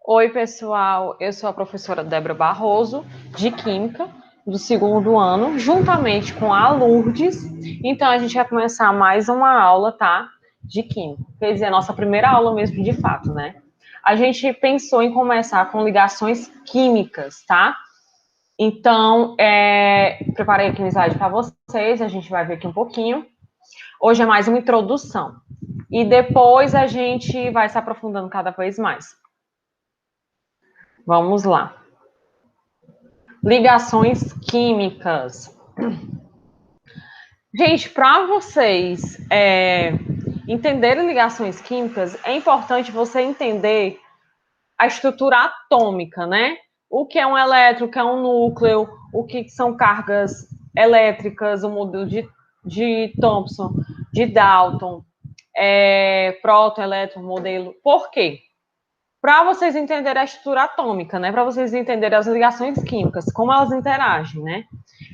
Oi, pessoal. Eu sou a professora Débora Barroso, de Química, do segundo ano, juntamente com a Lourdes. Então, a gente vai começar mais uma aula, tá? De Química. Quer dizer, a nossa primeira aula mesmo, de fato, né? A gente pensou em começar com ligações químicas, tá? Então, preparei aqui um slide para vocês, a gente vai ver aqui um pouquinho. Hoje é mais uma introdução. E depois a gente vai se aprofundando cada vez mais. Vamos lá. Ligações químicas. Gente, para vocês entenderem ligações químicas, é importante você entender a estrutura atômica, né? O que é um elétron, o que é um núcleo, o que são cargas elétricas, o modelo de Thomson, de Dalton, próton, elétron, modelo. Por quê? Para vocês entenderem a estrutura atômica, né? Para vocês entenderem as ligações químicas, como elas interagem, né?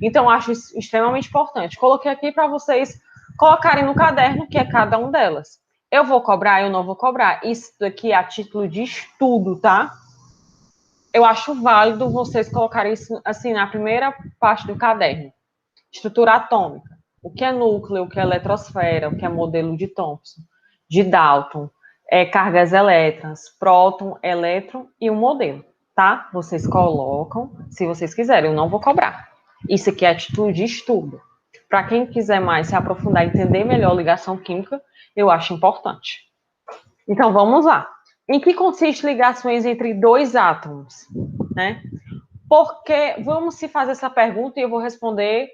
Então, acho isso extremamente importante. Coloquei aqui para vocês colocarem no caderno o que é cada um delas. Eu vou cobrar, eu não vou cobrar. Isso daqui é a título de estudo, tá? Eu acho válido vocês colocarem isso assim na primeira parte do caderno. Estrutura atômica. O que é núcleo, o que é eletrosfera, o que é modelo de Thomson, de Dalton, cargas elétrons, próton, elétron e o modelo, tá? Vocês colocam, se vocês quiserem, eu não vou cobrar. Isso aqui é atitude de estudo. Para quem quiser mais se aprofundar e entender melhor ligação química, eu acho importante. Então, vamos lá. Em que consiste ligações entre dois átomos, né? Porque vamos se fazer essa pergunta e eu vou responder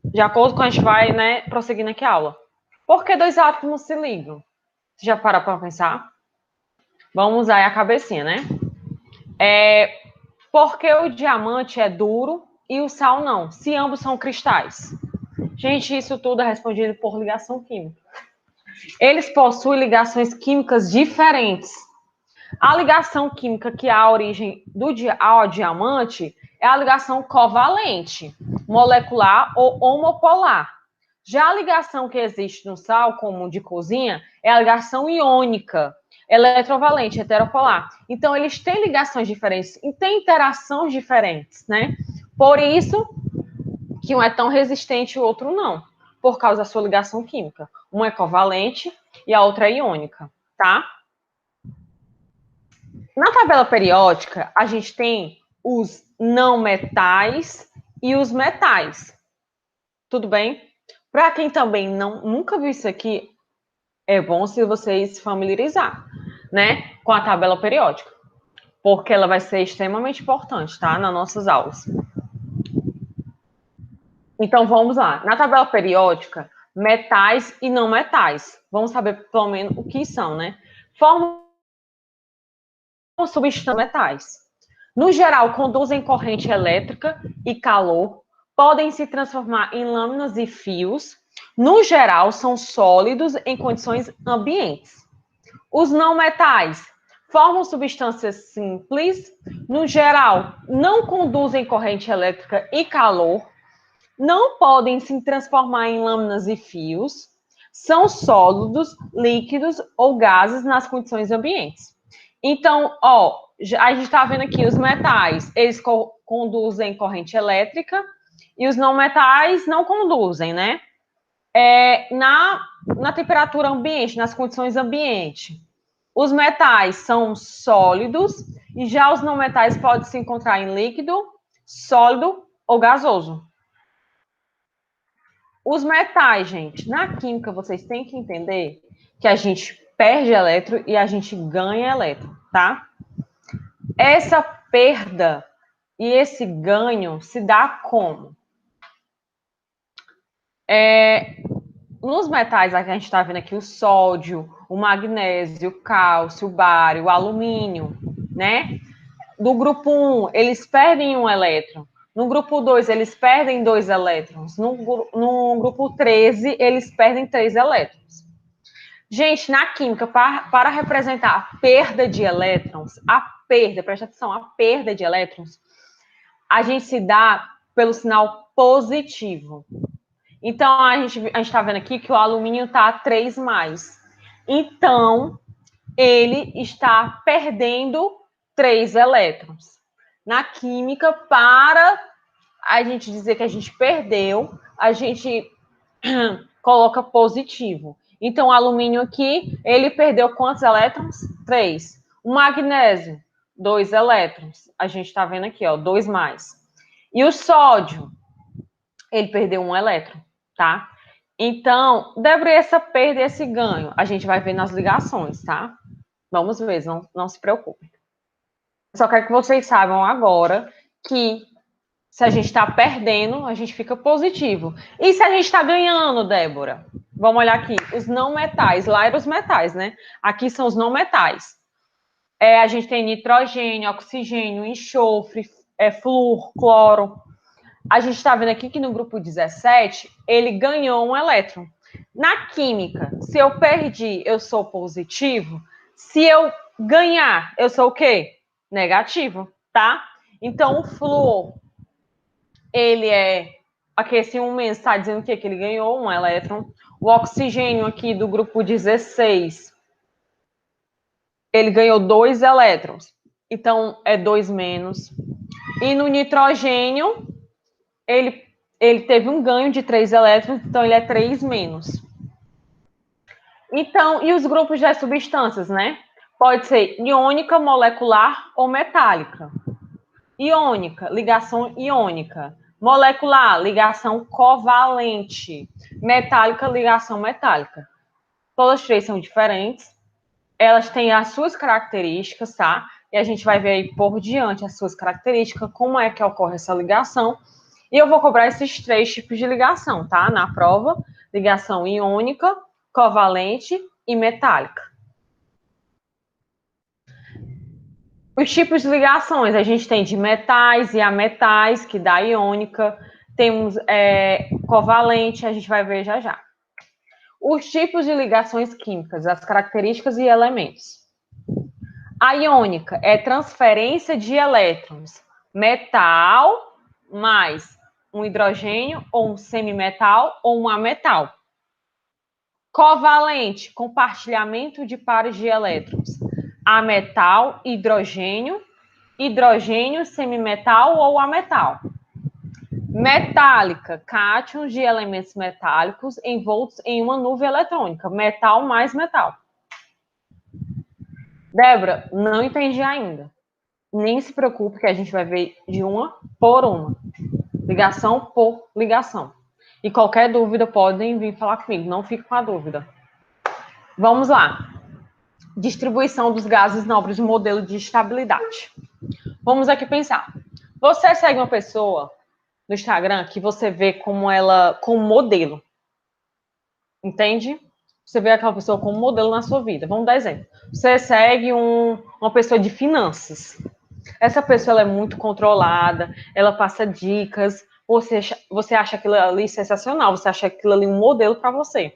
de acordo com a gente vai, né, prosseguindo aqui a aula. Por que dois átomos se ligam? Você já parou para pensar? Vamos usar a cabecinha, né? Porque o diamante é duro e o sal não, se ambos são cristais? Gente, isso tudo é respondido por ligação química. Eles possuem ligações químicas diferentes. A ligação química que há origem ao diamante é a ligação covalente, molecular ou homopolar. Já a ligação que existe no sal, como de cozinha, é a ligação iônica, eletrovalente, heteropolar. Então, eles têm ligações diferentes e têm interações diferentes, né? Por isso que um é tão resistente e o outro não, por causa da sua ligação química. Um é covalente e a outra é iônica, tá? Na tabela periódica, a gente tem os não metais e os metais. Tudo bem? Para quem também nunca viu isso aqui, é bom se vocês se familiarizar, né, com a tabela periódica, porque ela vai ser extremamente importante, tá, nas nossas aulas. Então, vamos lá. Na tabela periódica, metais e não metais. Vamos saber, pelo menos, o que são, né? Formam substâncias metais. No geral, conduzem corrente elétrica e calor, podem se transformar em lâminas e fios. No geral, são sólidos em condições ambientes. Os não metais formam substâncias simples. No geral, não conduzem corrente elétrica e calor. Não podem se transformar em lâminas e fios. São sólidos, líquidos ou gases nas condições ambientes. Então, a gente está vendo aqui os metais, eles conduzem corrente elétrica e os não metais não conduzem, né? Na temperatura ambiente, nas condições ambiente, os metais são sólidos e já os não metais podem se encontrar em líquido, sólido ou gasoso. Os metais, gente, na química vocês têm que entender que a gente perde elétron e a gente ganha elétron, tá? Essa perda e esse ganho se dá como? Nos metais, a gente está vendo aqui o sódio, o magnésio, o cálcio, o bário, o alumínio, né? Do grupo 1, eles perdem um elétron. No grupo 2, eles perdem 2 elétrons. No grupo 13, eles perdem 3 elétrons. Gente, na química, para representar a perda de elétrons, presta atenção, a perda de elétrons, a gente se dá pelo sinal positivo. Então, a gente está vendo aqui que o alumínio está 3+. Então, ele está perdendo 3 elétrons. Na química, para a gente dizer que a gente perdeu, a gente coloca positivo. Então, o alumínio aqui, ele perdeu quantos elétrons? 3. O magnésio, 2 elétrons. A gente está vendo aqui, ó, 2 mais. E o sódio, ele perdeu 1 elétron, tá? Então, deve essa perda e esse ganho. A gente vai ver nas ligações, tá? Vamos ver, não se preocupe. Só quero que vocês saibam agora que se a gente está perdendo, a gente fica positivo. E se a gente está ganhando, Débora? Vamos olhar aqui. Os não metais. Lá eram os metais, né? Aqui são os não metais. A gente tem nitrogênio, oxigênio, enxofre, flúor, cloro. A gente está vendo aqui que no grupo 17, ele ganhou um elétron. Na química, se eu perdi, eu sou positivo. Se eu ganhar, eu sou o quê? Negativo, tá? Então, o flúor, ele aqui esse 1 menos está dizendo que ele ganhou um elétron. O oxigênio aqui do grupo 16, ele ganhou 2 elétrons. Então, é 2 menos. E no nitrogênio, ele teve um ganho de 3 elétrons, então ele é 3 menos. Então, e os grupos de substâncias, né? Pode ser iônica, molecular ou metálica. Iônica, ligação iônica. Molecular, ligação covalente. Metálica, ligação metálica. Todas as três são diferentes. Elas têm as suas características, tá? E a gente vai ver aí por diante as suas características, como é que ocorre essa ligação. E eu vou cobrar esses 3 tipos de ligação, tá? Na prova, ligação iônica, covalente e metálica. Os tipos de ligações, a gente tem de metais e ametais, que dá iônica, temos covalente, a gente vai ver já já. Os tipos de ligações químicas, as características e elementos. A iônica é transferência de elétrons, metal mais um hidrogênio, ou um semimetal, ou um ametal. Covalente, compartilhamento de pares de elétrons. Ametal, hidrogênio, hidrogênio, semimetal ou ametal. Metálica, cátions de elementos metálicos envoltos em uma nuvem eletrônica. Metal mais metal. Débora, não entendi ainda. Nem se preocupe que a gente vai ver de uma por uma. Ligação por ligação. E qualquer dúvida podem vir falar comigo, não fique com a dúvida. Vamos lá. Distribuição dos gases nobres no modelo de estabilidade. Vamos aqui pensar. Você segue uma pessoa no Instagram que você vê como ela, como modelo. Entende? Você vê aquela pessoa como modelo na sua vida. Vamos dar exemplo. Você segue uma pessoa de finanças. Essa pessoa é muito controlada, ela passa dicas, você acha aquilo ali sensacional, você acha aquilo ali um modelo para você.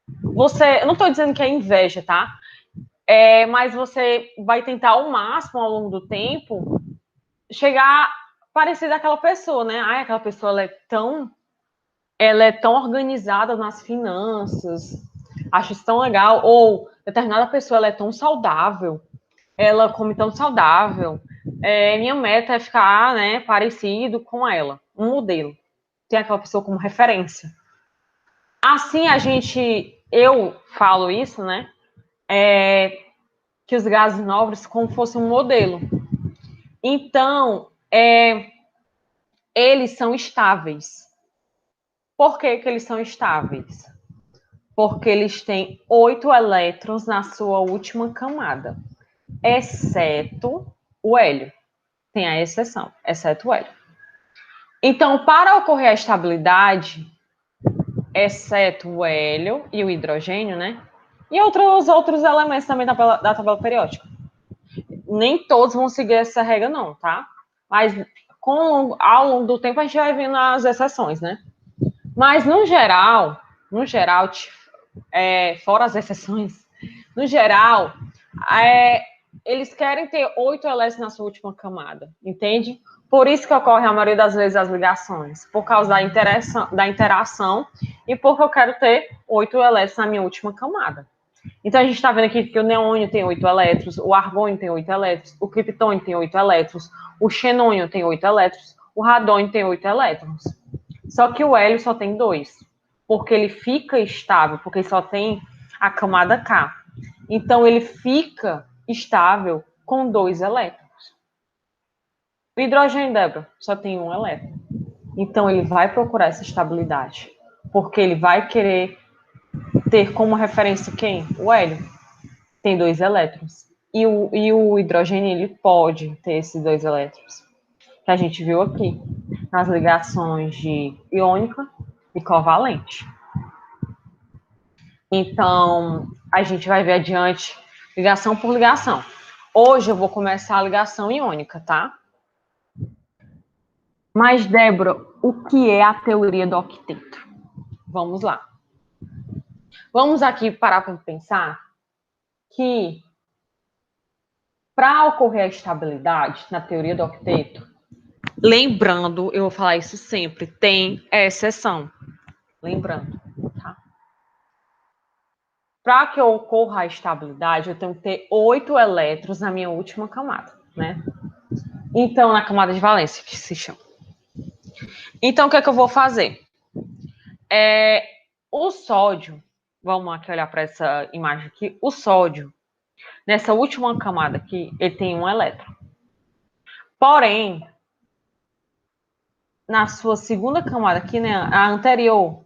Eu não estou dizendo que é inveja, tá? Mas você vai tentar ao máximo, ao longo do tempo, chegar parecido àquela pessoa, né? Ai, aquela pessoa ela é tão organizada nas finanças, acho isso tão legal. Ou determinada pessoa ela é tão saudável, ela come tão saudável. Minha meta é ficar, né, parecido com ela, um modelo. Tem aquela pessoa como referência. Assim eu falo isso, né? Que os gases nobres como fosse um modelo. Então, eles são estáveis. Por que eles são estáveis? Porque eles têm 8 elétrons na sua última camada, exceto o hélio. Tem a exceção, exceto o hélio. Então, para ocorrer a estabilidade, exceto o hélio e o hidrogênio, né? E outros elementos também da tabela periódica. Nem todos vão seguir essa regra, não, tá? Mas ao longo do tempo a gente vai vendo as exceções, né? Mas no geral, fora as exceções, no geral, eles querem ter 8 elétrons na sua última camada, entende? Por isso que ocorre a maioria das vezes as ligações, por causa da interação e porque eu quero ter 8 elétrons na minha última camada. Então, a gente está vendo aqui que o neônio tem 8 elétrons, o argônio tem 8 elétrons, o criptônio tem 8 elétrons, o xenônio tem 8 elétrons, o radônio tem 8 elétrons. Só que o hélio só tem 2, porque ele fica estável, porque só tem a camada K. Então, ele fica estável com 2 elétrons. O hidrogênio, Débora, só tem 1 elétron. Então, ele vai procurar essa estabilidade, porque ele vai querer ter como referência quem? O hélio. Tem 2 elétrons. E o hidrogênio, ele pode ter esses 2 elétrons, que a gente viu aqui, nas ligações de iônica e covalente. Então, a gente vai ver adiante, ligação por ligação. Hoje eu vou começar a ligação iônica, tá? Mas, Débora, o que é a teoria do octeto? Vamos lá. Vamos aqui parar para pensar que, para ocorrer a estabilidade na teoria do octeto, lembrando, eu vou falar isso sempre, tem exceção. Lembrando, tá? Para que ocorra a estabilidade, eu tenho que ter 8 elétrons na minha última camada, né? Então, na camada de valência, que se chama. Então, o que é que eu vou fazer? O sódio, vamos aqui olhar para essa imagem aqui, o sódio, nessa última camada aqui, ele tem 1 elétron. Porém, na sua segunda camada aqui, né, a anterior,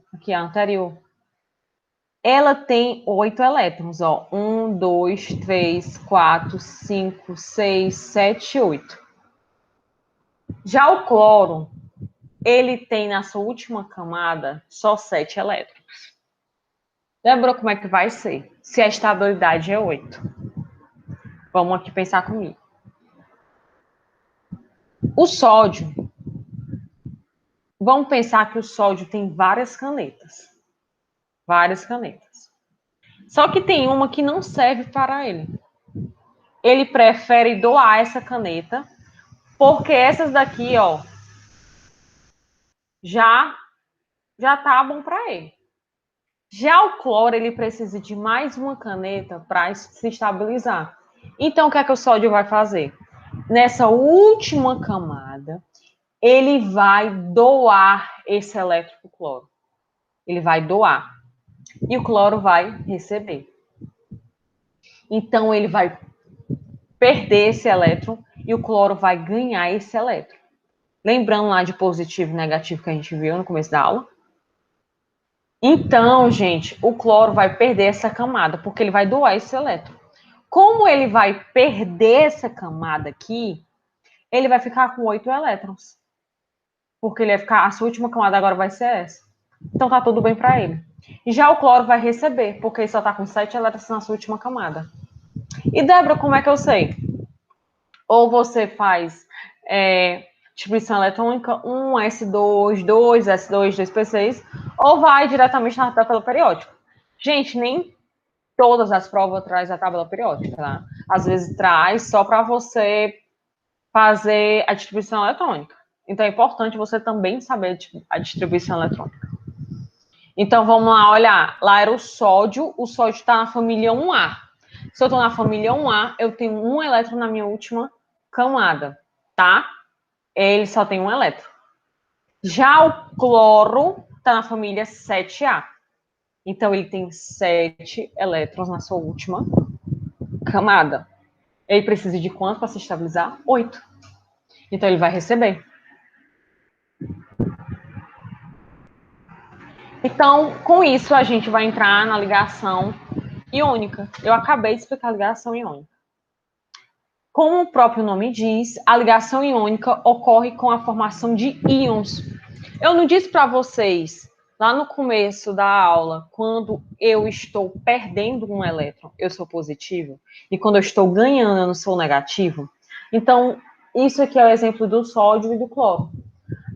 ela tem 8 elétrons, ó. 1, 2, 3, 4, 5, 6, 7, 8. Já o cloro, ele tem na sua última camada só 7 elétrons. Lembra como é que vai ser? Se a estabilidade é 8. Vamos aqui pensar comigo. O sódio, vamos pensar que o sódio tem várias canetas. Várias canetas. Só que tem uma que não serve para ele. Ele prefere doar essa caneta, porque essas daqui, ó, já tá bom para ele. Já o cloro, ele precisa de mais uma caneta para se estabilizar. Então, o que é que o sódio vai fazer? Nessa última camada, ele vai doar esse elétron para o cloro. Ele vai doar. E o cloro vai receber. Então, ele vai perder esse elétron e o cloro vai ganhar esse elétron. Lembrando lá de positivo e negativo que a gente viu no começo da aula? Então, gente, o cloro vai perder essa camada, porque ele vai doar esse elétron. Como ele vai perder essa camada aqui, ele vai ficar com 8 elétrons. Porque ele vai ficar, a sua última camada agora vai ser essa. Então tá tudo bem para ele. E já o cloro vai receber, porque ele só tá com 7 elétrons na sua última camada. E Débora, como é que eu sei? Ou você faz distribuição eletrônica 1s2, 2s2, 2p6, ou vai diretamente na tabela periódica. Gente, nem todas as provas traz a tabela periódica, tá? Às vezes traz só para você fazer a distribuição eletrônica. Então é importante você também saber a distribuição eletrônica. Então vamos lá olhar. Lá era o sódio está na família 1A. Se eu estou na família 1A, eu tenho um elétron na minha última camada, tá? Ele só tem um elétron. Já o cloro está na família 7A. Então, ele tem 7 elétrons na sua última camada. Ele precisa de quanto para se estabilizar? 8. Então, ele vai receber. Então, com isso, a gente vai entrar na ligação iônica. Eu acabei de explicar a ligação iônica. Como o próprio nome diz, a ligação iônica ocorre com a formação de íons. Eu não disse para vocês, lá no começo da aula, quando eu estou perdendo um elétron, eu sou positivo, e quando eu estou ganhando, eu não sou negativo? Então, isso aqui é o exemplo do sódio e do cloro.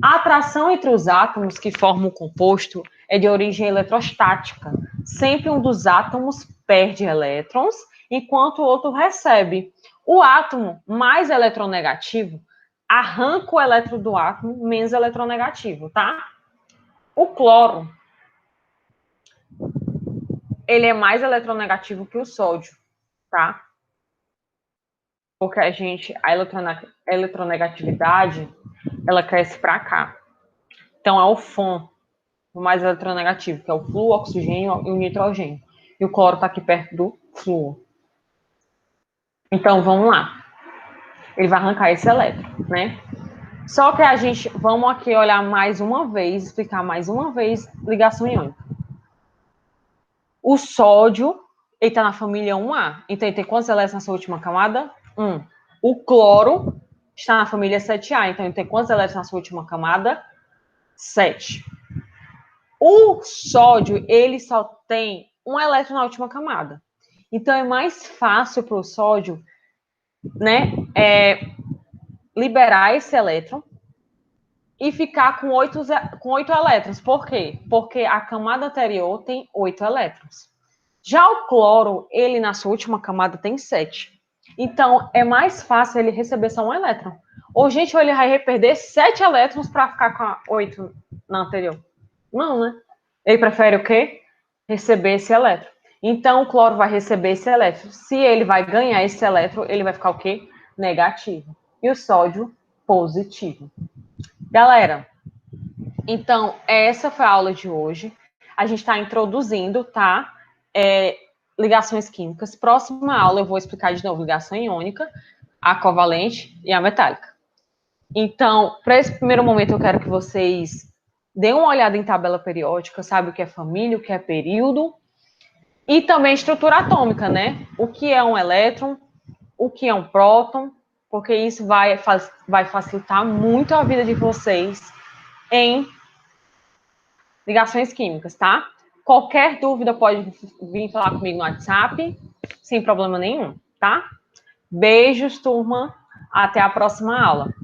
A atração entre os átomos que formam o composto é de origem eletrostática. Sempre um dos átomos perde elétrons, enquanto o outro recebe. O átomo mais eletronegativo arranca o elétron do átomo menos eletronegativo, tá? O cloro, ele é mais eletronegativo que o sódio, tá? Porque a eletronegatividade, ela cresce para cá. Então, é o FON, o mais eletronegativo, que é o flúor, o oxigênio e o nitrogênio. E o cloro está aqui perto do flúor. Então, vamos lá. Ele vai arrancar esse elétron, né? Só que vamos aqui olhar mais uma vez, explicar mais uma vez ligação iônica. O sódio, ele está na família 1A. Então, ele tem quantos elétrons na sua última camada? 1. O cloro está na família 7A. Então, ele tem quantos elétrons na sua última camada? 7. O sódio, ele só tem um elétron na última camada. Então, é mais fácil para o sódio, né, liberar esse elétron e ficar com 8 elétrons. Por quê? Porque a camada anterior tem 8 elétrons. Já o cloro, ele na sua última camada tem 7. Então, é mais fácil ele receber só um elétron. Ou, gente, ele vai perder 7 elétrons para ficar com 8 na anterior. Não, né? Ele prefere o quê? Receber esse elétron. Então, o cloro vai receber esse elétron. Se ele vai ganhar esse elétron, ele vai ficar o quê? Negativo. E o sódio, positivo. Galera, então, essa foi a aula de hoje. A gente está introduzindo, tá? Ligações químicas. Próxima aula eu vou explicar de novo ligação iônica, a covalente e a metálica. Então, para esse primeiro momento, eu quero que vocês deem uma olhada em tabela periódica, sabe o que é família, o que é período, e também estrutura atômica, né? O que é um elétron, o que é um próton, porque isso vai facilitar muito a vida de vocês em ligações químicas, tá? Qualquer dúvida pode vir falar comigo no WhatsApp, sem problema nenhum, tá? Beijos, turma. Até a próxima aula.